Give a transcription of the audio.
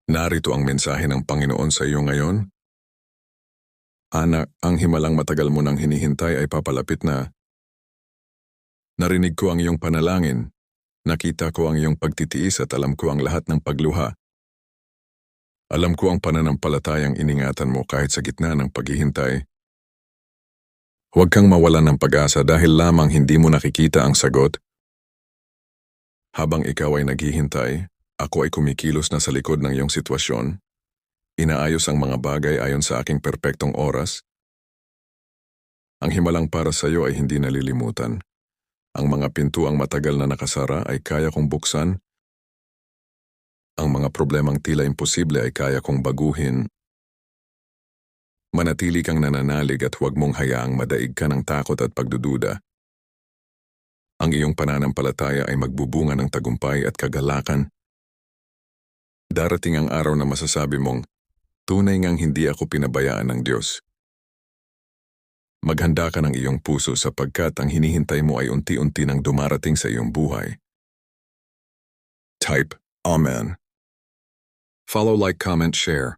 Narito ang mensahe ng Panginoon sa iyo ngayon. Anak, ang himalang matagal mo nang hinihintay ay papalapit na. Narinig ko ang iyong panalangin. Nakita ko ang iyong pagtitiis at alam ko ang lahat ng pagluha. Alam ko ang pananampalatayang iningatan mo kahit sa gitna ng paghihintay. Huwag kang mawalan ng pag-asa dahil lamang hindi mo nakikita ang sagot. Habang ikaw ay naghihintay, ako ay kumikilos na sa likod ng iyong sitwasyon. Inaayos ang mga bagay ayon sa aking perpektong oras. Ang himalang para sa iyo ay hindi nalilimutan. Ang mga pintuang matagal na nakasara ay kaya kong buksan. Ang mga problemang tila imposible ay kaya kong baguhin. Manatili kang nananalig at huwag mong hayaang madaig ka ng takot at pagdududa. Ang iyong pananampalataya ay magbubunga ng tagumpay at kagalakan. Darating ang araw na masasabi mong, tunay ngang hindi ako pinabayaan ng Diyos. Maghanda ka ng iyong puso sapagkat ang hinihintay mo ay unti-unti nang dumarating sa iyong buhay. Type Amen. Follow, like, comment, share.